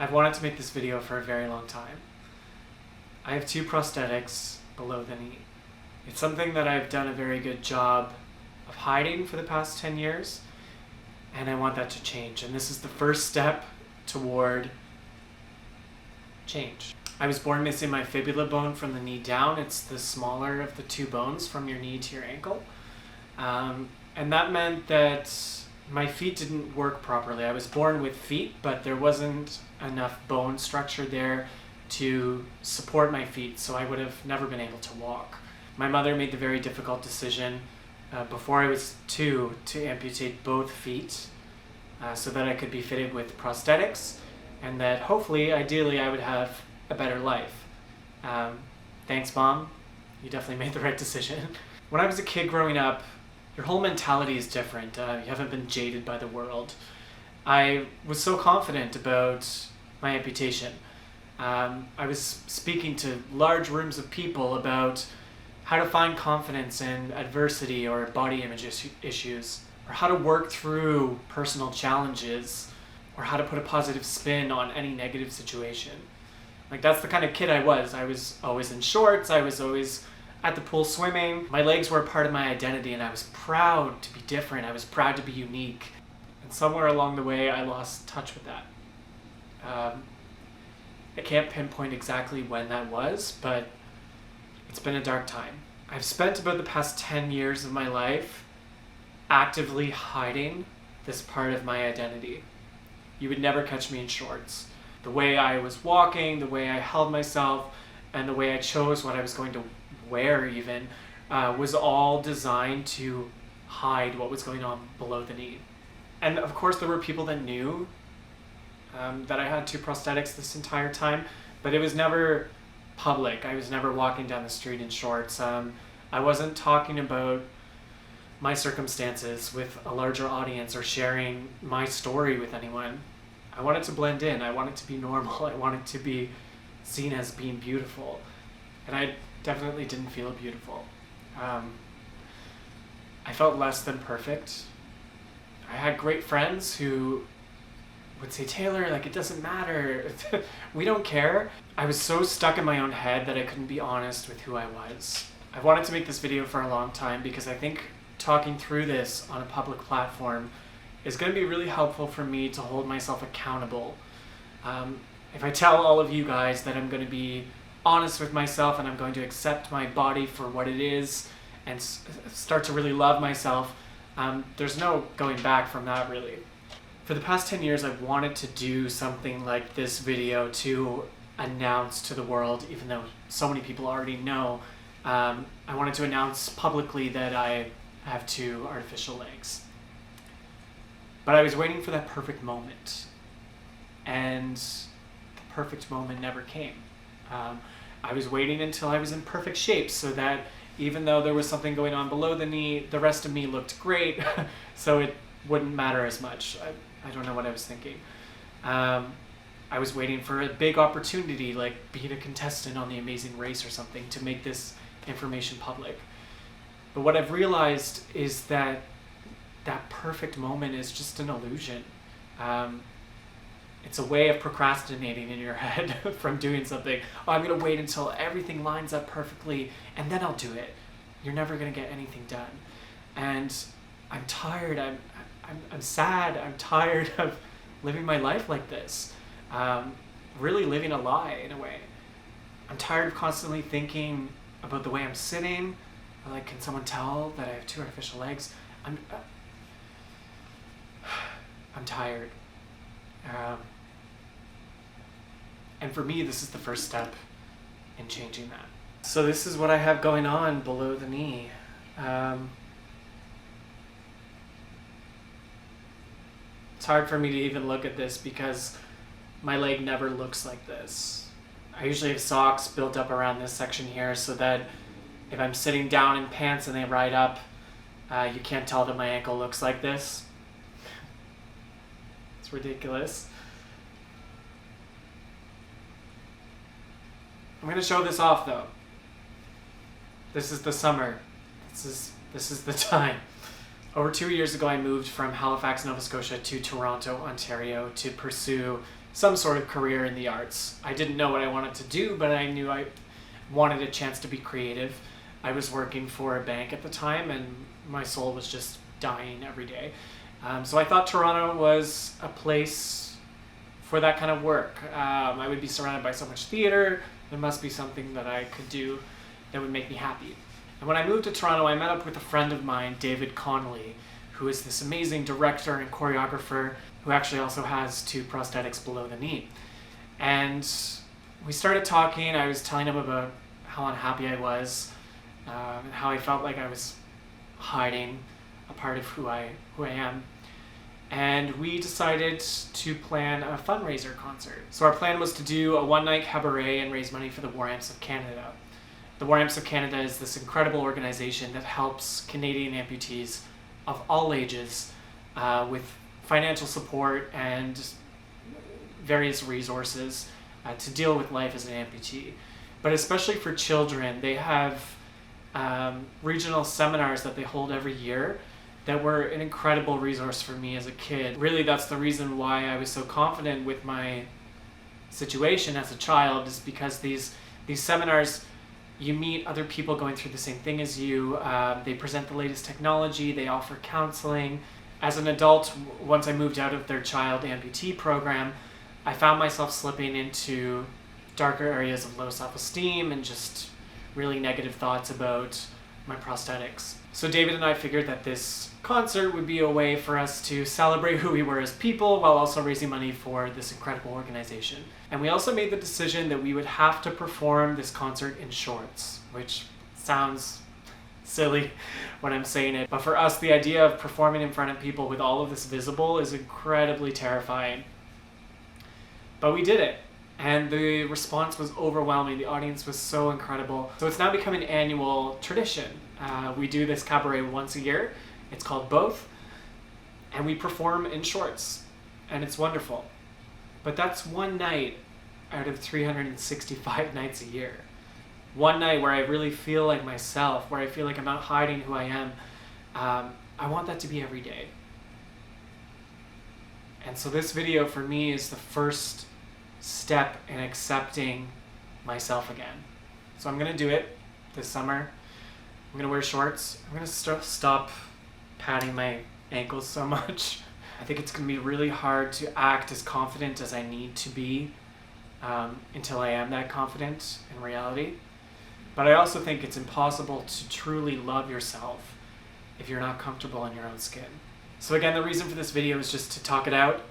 I've wanted to make this video for a very long time. I have 2 prosthetics below the knee. It's something that I've done a very good job of hiding for the past 10 years, and I want that to change. And this is the first step toward change. I was born missing my fibula bone from the knee down. It's the smaller of the 2 bones from your knee to your ankle. And that meant that my feet didn't work properly. I was born with feet, but there wasn't enough bone structure there to support my feet, so I would have never been able to walk. My mother made the very difficult decision before I was 2 to amputate both feet so that I could be fitted with prosthetics and that hopefully, ideally, I would have a better life. Thanks, Mom. You definitely made the right decision. When I was a kid growing up, your whole mentality is different. You haven't been jaded by the world. I was so confident about my amputation. I was speaking to large rooms of people about how to find confidence in adversity or body image issues, or how to work through personal challenges, or how to put a positive spin on any negative situation. Like, that's the kind of kid I was. I was always in shorts, I was always at the pool swimming. My legs were a part of my identity, and I was proud to be different. I was proud to be unique. And somewhere along the way, I lost touch with that. I can't pinpoint exactly when that was, but it's been a dark time. I've spent about the past 10 years of my life actively hiding this part of my identity. You would never catch me in shorts. The way I was walking, the way I held myself, and the way I chose what I was going to wear even, was all designed to hide what was going on below the knee. And of course there were people that knew that I had 2 prosthetics this entire time, but it was never public. I was never walking down the street in shorts. I wasn't talking about my circumstances with a larger audience or sharing my story with anyone. I wanted to blend in. I wanted to be normal. I wanted to be seen as being beautiful. And I definitely didn't feel beautiful. I felt less than perfect. I had great friends who would say, Taylor, like, it doesn't matter. We don't care. I was so stuck in my own head that I couldn't be honest with who I was. I've wanted to make this video for a long time because I think talking through this on a public platform is going to be really helpful for me to hold myself accountable. If I tell all of you guys that I'm going to be honest with myself and I'm going to accept my body for what it is and start to really love myself, there's no going back from that, really. For the past 10 years, I've wanted to do something like this video to announce to the world, even though so many people already know. I wanted to announce publicly that I have 2 artificial legs. But I was waiting for that perfect moment, and the perfect moment never came. I was waiting until I was in perfect shape so that even though there was something going on below the knee, the rest of me looked great, so it wouldn't matter as much. I don't know what I was thinking. I was waiting for a big opportunity, like being a contestant on The Amazing Race or something, to make this information public. But what I've realized is that that perfect moment is just an illusion. It's a way of procrastinating in your head from doing something. Oh, I'm going to wait until everything lines up perfectly and then I'll do it. You're never going to get anything done. And I'm tired. I'm sad. I'm tired of living my life like this. Really living a lie in a way. I'm tired of constantly thinking about the way I'm sitting. Like, can someone tell that I have 2 artificial legs? I'm tired. And for me, this is the first step in changing that. So this is what I have going on below the knee. It's hard for me to even look at this because my leg never looks like this. I usually have socks built up around this section here so that if I'm sitting down in pants and they ride up, you can't tell that my ankle looks like this. It's ridiculous. I'm going to show this off though. This is the summer. This is the time. Over 2 years ago, I moved from Halifax, Nova Scotia to Toronto, Ontario to pursue some sort of career in the arts. I didn't know what I wanted to do, but I knew I wanted a chance to be creative. I was working for a bank at the time, and my soul was just dying every day. So I thought Toronto was a place for that kind of work. I would be surrounded by so much theater. There must be something that I could do that would make me happy. And when I moved to Toronto, I met up with a friend of mine, David Connolly, who is this amazing director and choreographer who actually also has 2 prosthetics below the knee. And we started talking. I was telling him about how unhappy I was, and how I felt like I was hiding a part of who I am. And we decided to plan a fundraiser concert. So our plan was to do a one-night cabaret and raise money for the War Amps of Canada. The War Amps of Canada is this incredible organization that helps Canadian amputees of all ages with financial support and various resources to deal with life as an amputee. But especially for children, they have regional seminars that they hold every year that were an incredible resource for me as a kid. Really, that's the reason why I was so confident with my situation as a child, is because these seminars, you meet other people going through the same thing as you. They present the latest technology, they offer counseling. As an adult, once I moved out of their child amputee program, I found myself slipping into darker areas of low self-esteem and just really negative thoughts about my prosthetics. So David and I figured that this concert would be a way for us to celebrate who we were as people while also raising money for this incredible organization. And we also made the decision that we would have to perform this concert in shorts, which sounds silly when I'm saying it, but for us, the idea of performing in front of people with all of this visible is incredibly terrifying. But we did it, and the response was overwhelming. The audience was so incredible. So it's now become an annual tradition. We do this cabaret once a year. It's called Both, and we perform in shorts, and it's wonderful. But that's one night out of 365 nights a year. One night where I really feel like myself, where I feel like I'm not hiding who I am. I want that to be every day. And so this video for me is the first step in accepting myself again. So I'm gonna do it this summer. I'm gonna wear shorts. I'm gonna stop patting my ankles so much. I think it's gonna be really hard to act as confident as I need to be until I am that confident in reality. But I also think it's impossible to truly love yourself if you're not comfortable in your own skin. So again, the reason for this video is just to talk it out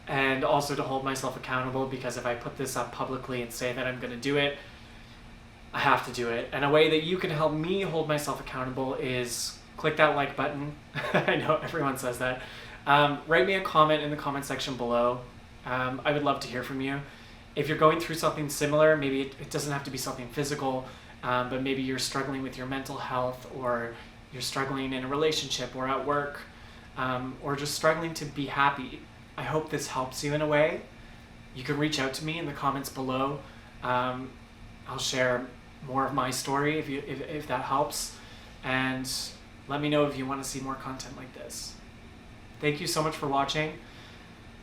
and also to hold myself accountable, because if I put this up publicly and say that I'm gonna do it, I have to do it. And a way that you can help me hold myself accountable is click that like button. I know everyone says that. Write me a comment in the comment section below. I would love to hear from you. If you're going through something similar, maybe it doesn't have to be something physical, but maybe you're struggling with your mental health, or you're struggling in a relationship or at work, or just struggling to be happy. I hope this helps you in a way. You can reach out to me in the comments below. I'll share more of my story if that helps, and let me know if you want to see more content like this. Thank you so much for watching.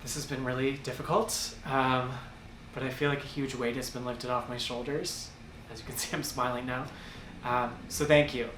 This has been really difficult, but I feel like a huge weight has been lifted off my shoulders. As you can see, I'm smiling now. So thank you.